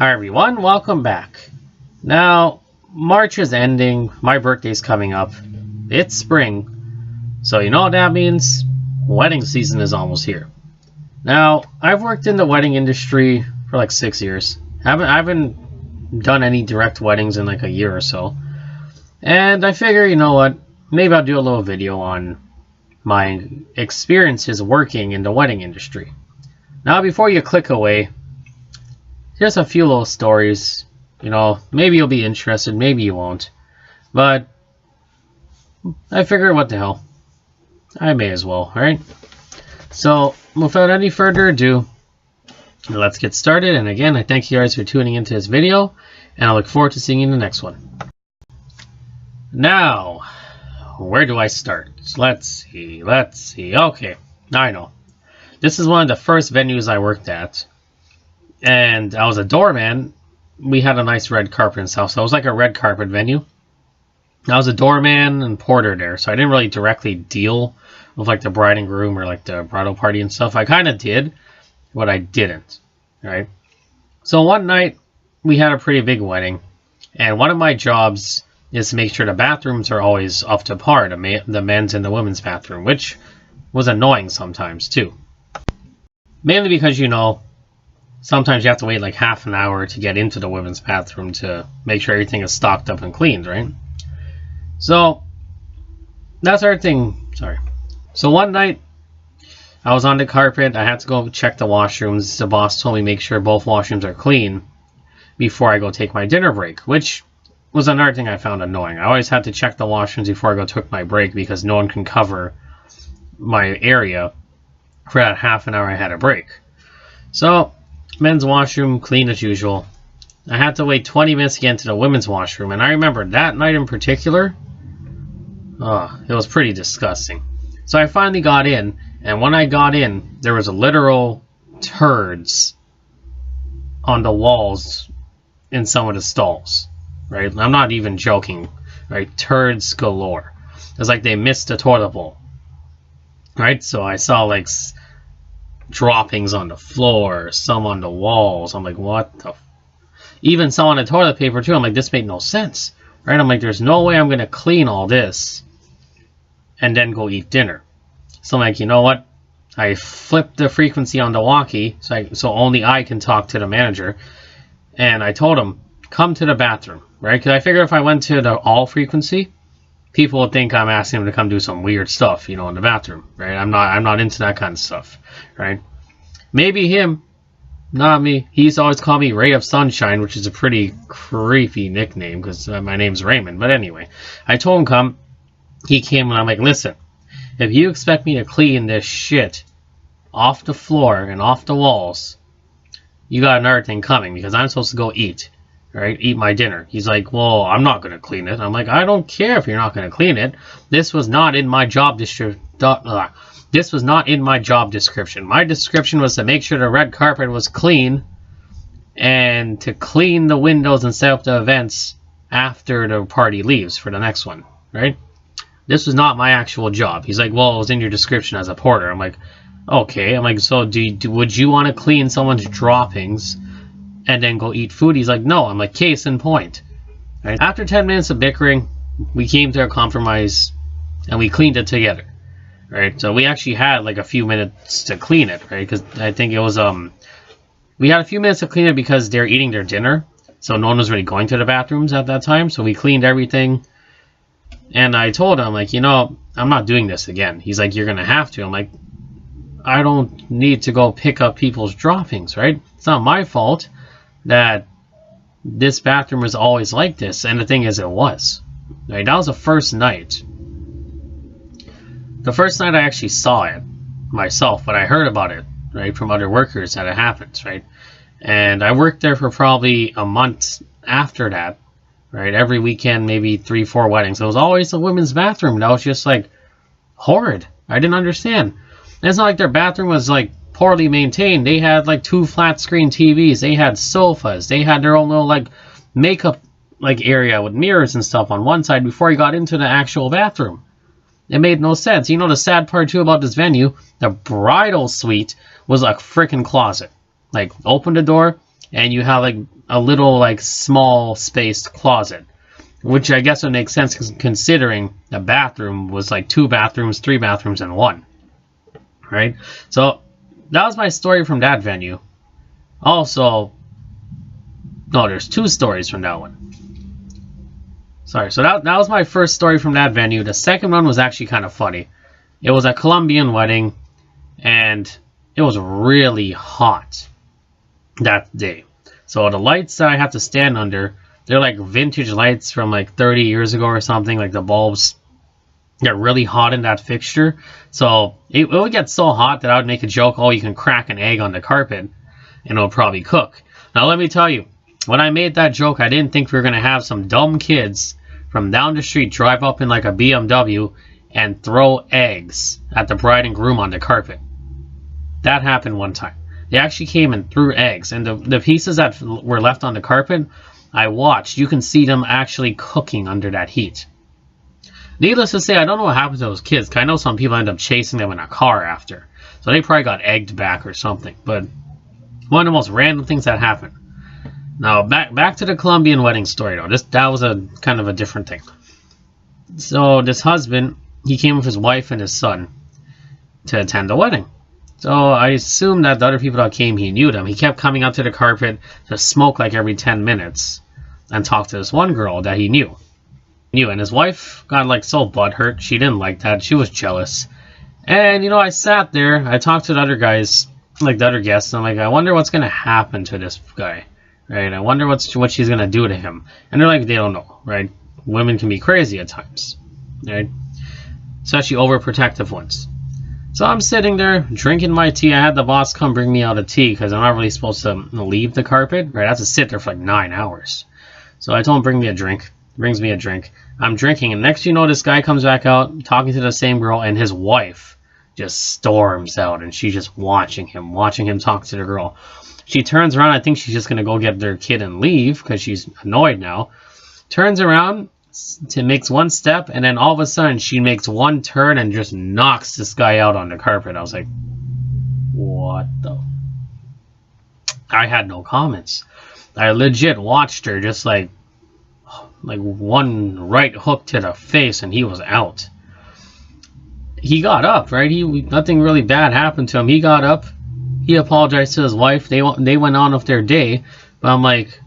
Hi everyone, welcome back. Now, March is ending, my birthday's coming up, it's spring, so you know what that means? Wedding season is almost here. Now, I've worked in the wedding industry for like 6 years. I haven't done any direct weddings in like a year or so. And I figure, you know what, maybe I'll do a little video on my experiences working in the wedding industry. Now, before you click away, here's a few little stories. You know, maybe you'll be interested, maybe you won't. But I figure, what the hell, I may as well, alright? So, without any further ado, let's get started. And again, I thank you guys for tuning into this video, and I look forward to seeing you in the next one. Now, where do I start? Let's see. Okay, now I know. This is one of the first venues I worked at. And I was a doorman. We had a nice red carpet and stuff, so it was like a red carpet venue. I was a doorman and porter there, so I didn't really directly deal with like the bride and groom or like the bridal party and stuff. I kind of did, but I didn't, right? So one night, we had a pretty big wedding, and one of my jobs is to make sure the bathrooms are always up to par, the men's and the women's bathroom, which was annoying sometimes too. Mainly because, you know, sometimes you have to wait like half an hour to get into the women's bathroom to make sure everything is stocked up and cleaned, right? So, that's our thing. Sorry. So one night, I was on the carpet. I had to go check the washrooms. The boss told me make sure both washrooms are clean before I go take my dinner break, which was another thing I found annoying. I always had to check the washrooms before I go took my break because no one can cover my area for that half an hour I had a break. So, men's washroom, clean as usual. I had to wait 20 minutes to get into the women's washroom, and I remember that night in particular, it was pretty disgusting. So I finally got in, and when I got in, there was literal turds on the walls in some of the stalls, right? I'm not even joking, right? Turds galore. It's like they missed the toilet bowl, right? So I saw like droppings on the floor, some on the walls. I'm like, what the even some on the toilet paper too. I'm like, this made no sense, right? I'm like, there's no way I'm gonna clean all this and then go eat dinner. So I'm like, you know what, I flipped the frequency on the walkie so only I can talk to the manager, and I told him, come to the bathroom, right? Because I figure if I went to the all frequency, people would think I'm asking him to come do some weird stuff, you know, in the bathroom, right? I'm not into that kind of stuff, right? Maybe him, not me. He's always called me Ray of Sunshine, which is a pretty creepy nickname because my name's Raymond. But anyway, I told him come. He came and I'm like, listen, if you expect me to clean this shit off the floor and off the walls, you got another thing coming because I'm supposed to go eat. Right, eat my dinner. He's like, well, I'm not going to clean it. I'm like, I don't care if you're not going to clean it. This was not in my job This was not in my job description. My description was to make sure the red carpet was clean and to clean the windows and set up the events after the party leaves for the next one, right? This was not my actual job. He's like, well, it was in your description as a porter. I'm like, okay. I'm like, so would you want to clean someone's droppings and then go eat food? He's like, no. I'm like, case in point. Right? After 10 minutes of bickering, we came to a compromise and we cleaned it together. Right? So we actually had like a few minutes to clean it, right? Because I think it was we had a few minutes to clean it because they're eating their dinner, so no one was really going to the bathrooms at that time. So we cleaned everything, and I told him, like, you know, I'm not doing this again. He's like, you're gonna have to. I'm like, I don't need to go pick up people's droppings, right? It's not my fault that this bathroom is always like this. And the thing is, it was. Right? That was the first night. The first night I actually saw it myself, but I heard about it, right, from other workers that it happens, right? And I worked there for probably a month after that, right? Every weekend, maybe 3-4 weddings. It was always the women's bathroom. That was just like horrid. I didn't understand. And it's not like their bathroom was like poorly maintained. They had like 2 flat screen TVs. They had sofas. They had their own little like makeup like area with mirrors and stuff on one side before you got into the actual bathroom. It made no sense. You know the sad part too about this venue? The bridal suite was a freaking closet. Like, open the door and you have like a little like small spaced closet, which I guess would make sense considering the bathroom was like 2 bathrooms, 3 bathrooms in one, right? So that was my story from that venue. Also, no, there's 2 stories from that one. Sorry, so that was my first story from that venue. The second one was actually kind of funny. It was a Colombian wedding, and it was really hot that day. So the lights that I had to stand under, they're like vintage lights from like 30 years ago or something. Like the bulbs get really hot in that fixture. So it would get so hot that I would make a joke, oh, you can crack an egg on the carpet and it'll probably cook. Now let me tell you, when I made that joke, I didn't think we were going to have some dumb kids from down the street drive up in like a BMW and throw eggs at the bride and groom on the carpet. That happened one time. They actually came and threw eggs, and the pieces that were left on the carpet, I watched. You can see them actually cooking under that heat. Needless to say, I don't know what happened to those kids, because I know some people end up chasing them in a car after. So they probably got egged back or something. But one of the most random things that happened. Now, back to the Colombian wedding story, though. That was a kind of a different thing. So this husband, he came with his wife and his son to attend the wedding. So I assumed that the other people that came, he knew them. He kept coming up to the carpet to smoke like every 10 minutes and talk to this one girl that he knew. And his wife got like so butthurt. She didn't like that. She was jealous. And, I sat there. I talked to the other guys, like the other guests. And I'm like, I wonder what's going to happen to this guy. Right? I wonder what she's going to do to him. And they're like, they don't know. Right? Women can be crazy at times. Right? Especially overprotective ones. So I'm sitting there drinking my tea. I had the boss come bring me out a tea because I'm not really supposed to leave the carpet. Right? I have to sit there for like 9 hours. So I told him, bring me a drink. Brings me a drink. I'm drinking, and next you know, this guy comes back out talking to the same girl, and his wife just storms out, and she's just watching him talk to the girl. She turns around. I think she's just going to go get their kid and leave because she's annoyed now. Turns around, makes one step, and then all of a sudden she makes one turn and just knocks this guy out on the carpet. I was like, what the? I had no comments. I legit watched her just like one right hook to the face, and he was out. He got up, right? Nothing really bad happened to him. He got up. He apologized to his wife. They went on with their day. But I'm like,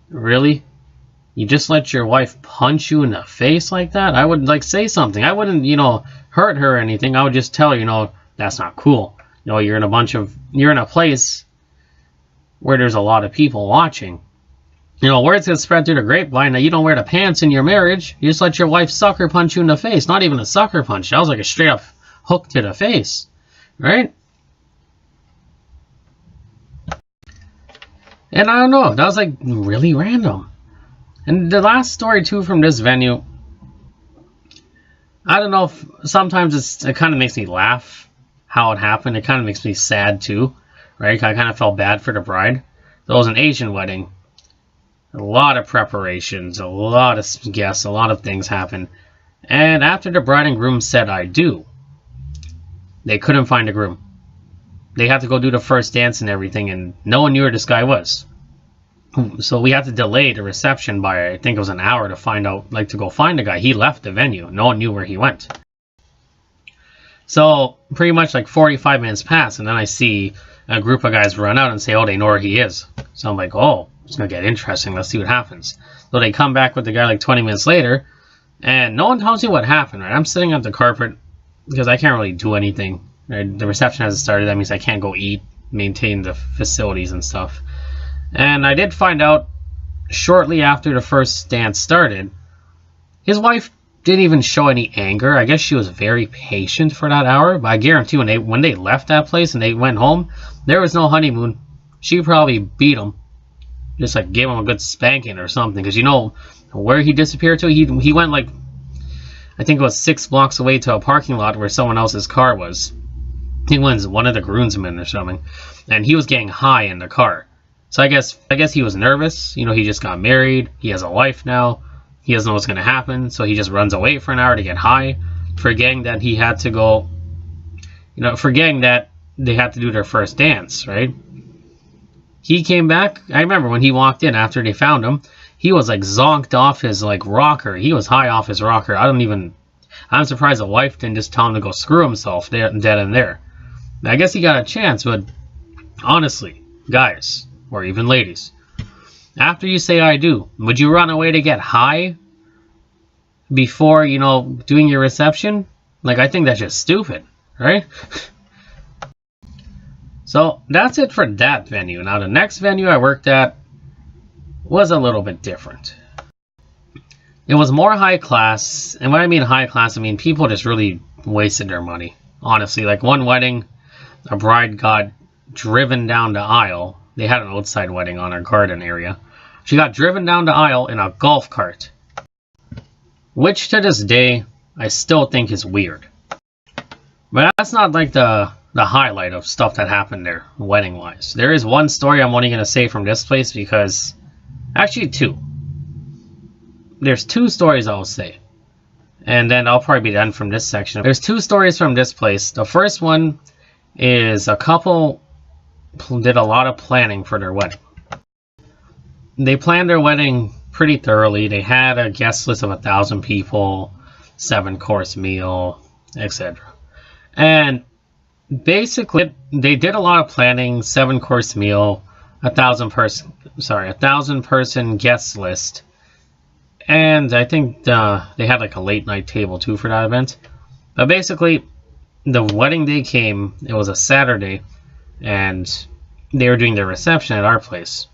really? You just let your wife punch you in the face like that? I would like say something. I wouldn't, hurt her or anything. I would just tell her, that's not cool. You're in a place where there's a lot of people watching. Words get spread through the grapevine that you don't wear the pants in your marriage. You just let your wife sucker punch you in the face. Not even a sucker punch. That was like a straight up hook to the face. Right? And I don't know. That was like really random. And the last story too from this venue, I don't know if sometimes it kind of makes me laugh how it happened. It kind of makes me sad too. Right? I kind of felt bad for the bride. So it was an Asian wedding. A lot of preparations, a lot of guests, a lot of things happened. And after the bride and groom said I do, they couldn't find a groom. They had to go do the first dance and everything, and no one knew where this guy was. So we had to delay the reception by, I think it was an hour to find out, to go find the guy. He left the venue. No one knew where he went. So pretty much 45 minutes pass, and then I see a group of guys run out and say, oh, they know where he is. So I'm like, oh, it's going to get interesting. Let's see what happens. So they come back with the guy 20 minutes later, and no one tells you what happened, right? I'm sitting at the carpet because I can't really do anything. Right? The reception hasn't started. That means I can't go eat, maintain the facilities and stuff. And I did find out shortly after the first dance started, his wife didn't even show any anger. I guess she was very patient for that hour, but I guarantee when they left that place and they went home, there was no honeymoon. She probably beat him. Just gave him a good spanking or something. Because where he disappeared to? He went I think it was 6 blocks away to a parking lot where someone else's car was. He was one of the groomsmen or something. And he was getting high in the car. So I guess he was nervous. He just got married. He has a wife now. He doesn't know what's going to happen. So he just runs away for an hour to get high. Forgetting that he had to go, forgetting that they had to do their first dance, right? He came back. I remember when he walked in after they found him, he was like zonked off his like rocker. He was high off his rocker. I'm surprised the wife didn't just tell him to go screw himself dead and there. I guess he got a chance, but honestly, guys, or even ladies, after you say I do, would you run away to get high before, you know, doing your reception? Like, I think that's just stupid, right? So that's it for that venue. Now the next venue I worked at was a little bit different. It was more high class, and when I mean high class, I mean people just really wasted their money. Honestly, like one wedding, a bride got driven down the aisle. They had an outside wedding on our garden area. She got driven down the aisle in a golf cart, which to this day I still think is weird. But that's not like the highlight of stuff that happened there, wedding wise. There is one story I'm only going to say from this place, because actually two. There's two stories I'll say, and then I'll probably be done from this section. There's two stories from this place. The first one is a couple did a lot of planning for their wedding. They planned their wedding pretty thoroughly. They had a guest list of 1,000 people, 7-course meal, etc. And basically, they did a lot of planning, 7-course meal, 1,000 person guest list. And I think they had like a late night table too for that event. But basically, the wedding day came, it was a Saturday, and they were doing their reception at our place.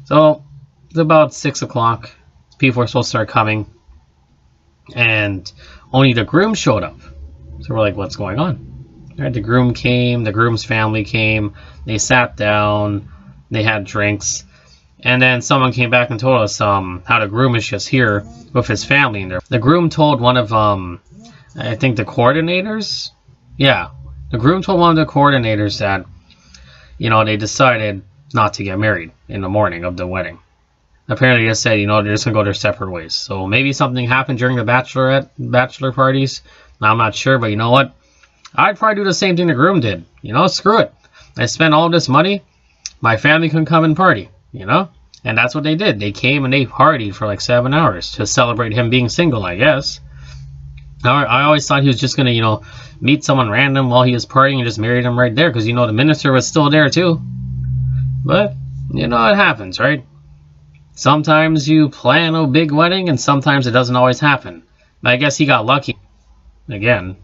So, it's about 6 o'clock, people were supposed to start coming, and only the groom showed up. So we're like, what's going on? Right, the groom came, the groom's family came, they sat down, they had drinks. And then someone came back and told us how the groom is just here with his family in there. The groom told one of, I think the coordinators? Yeah, the groom told one of the coordinators that, you know, they decided not to get married in the morning of the wedding. Apparently they said, you know, they're just going to go their separate ways. So maybe something happened during the bachelor parties. I'm not sure, but you know what? I'd probably do the same thing the groom did. You know, screw it. I spent all this money. My family couldn't come and party. You know? And that's what they did. They came and they partied for like 7 hours to celebrate him being single, I guess. I always thought he was just going to, you know, meet someone random while he was partying and just marry them right there, because, you know, the minister was still there too. But, you know, it happens, right? Sometimes you plan a big wedding and sometimes it doesn't always happen. I guess he got lucky again.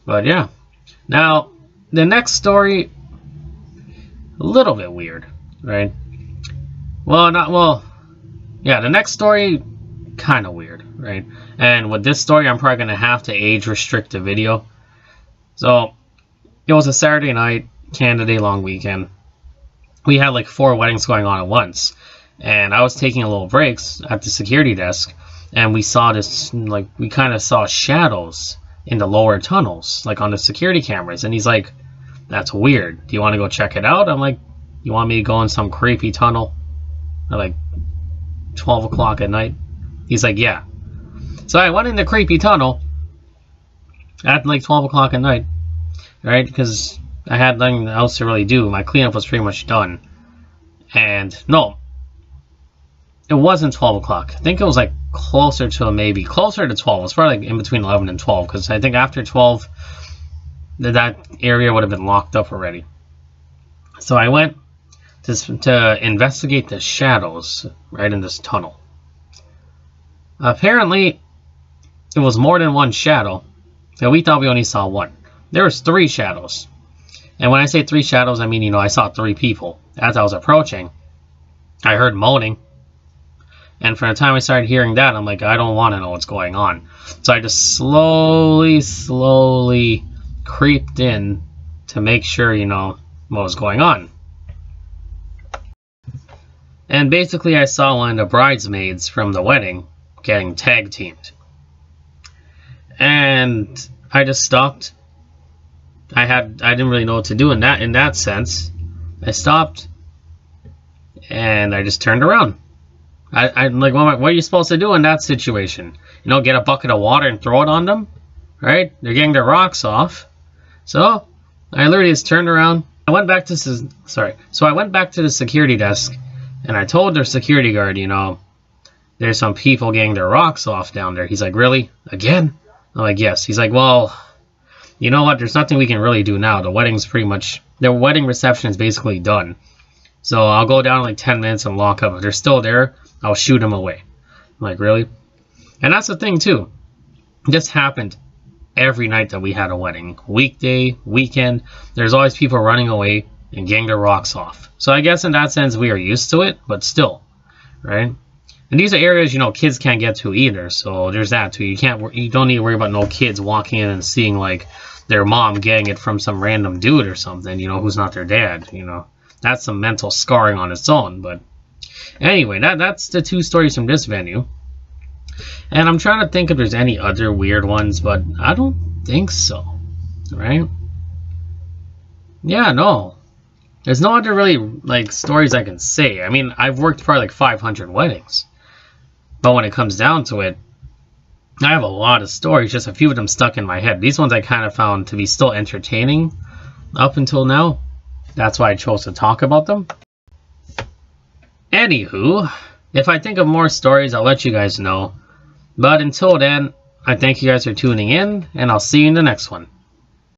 But yeah. Now, the next story, a little bit weird, right? Yeah, the next story, kind of weird, right? And with this story, I'm probably going to have to age restrict the video. So, it was a Saturday night, Canada Day long weekend. We had like 4 weddings going on at once. And I was taking a little breaks at the security desk, and we saw this, like, we kind of saw shadows in the lower tunnels, like on the security cameras. And he's like, that's weird. Do you want to go check it out? I'm like, you want me to go in some creepy tunnel at like 12 o'clock at night? He's like, yeah. So I went in the creepy tunnel at like 12 o'clock at night, right? Because I had nothing else to really do. My cleanup was pretty much done. And no, it wasn't 12 o'clock. I think it was like closer to 12. It was probably like in between 11 and 12, because I think after 12, that area would have been locked up already. So I went to investigate the shadows right in this tunnel. Apparently, it was more than one shadow. So we thought we only saw one. There was 3 shadows. And when I say 3 shadows, I mean, you know, I saw 3 people. As I was approaching, I heard moaning. And from the time I started hearing that, I'm like, I don't want to know what's going on. So I just slowly creeped in to make sure, you know, what was going on. And basically I saw one of the bridesmaids from the wedding getting tag teamed. And I just stopped. I didn't really know what to do in that sense. I stopped and I just turned around. I'm like, what are you supposed to do in that situation? You know, get a bucket of water and throw it on them? Right? They're getting their rocks off. So, I literally just turned around, I went back to So I went back to the security desk, and I told their security guard, you know, there's some people getting their rocks off down there. He's like, really? Again? I'm like, yes. He's like, well, you know what? There's nothing we can really do now. The wedding reception is basically done. So I'll go down in like 10 minutes and lock up. If they're still there, I'll shoot them away. I'm like, really? And that's the thing, too. This happened every night that we had a wedding. Weekday, weekend, there's always people running away and getting their rocks off. So I guess in that sense, we are used to it, but still, right? And these are areas, you know, kids can't get to either. So there's that, too. You don't need to worry about no kids walking in and seeing, like, their mom getting it from some random dude or something, you know, who's not their dad, you know. That's some mental scarring on its own. But anyway, that's the 2 stories from this venue. And I'm trying to think if there's any other weird ones, but I don't think so, right? Yeah, no. There's no other really, like, stories I can say. I mean, I've worked probably like 500 weddings. But when it comes down to it, I have a lot of stories, just a few of them stuck in my head. These ones I kind of found to be still entertaining up until now. That's why I chose to talk about them. Anywho, if I think of more stories, I'll let you guys know. But until then, I thank you guys for tuning in, and I'll see you in the next one.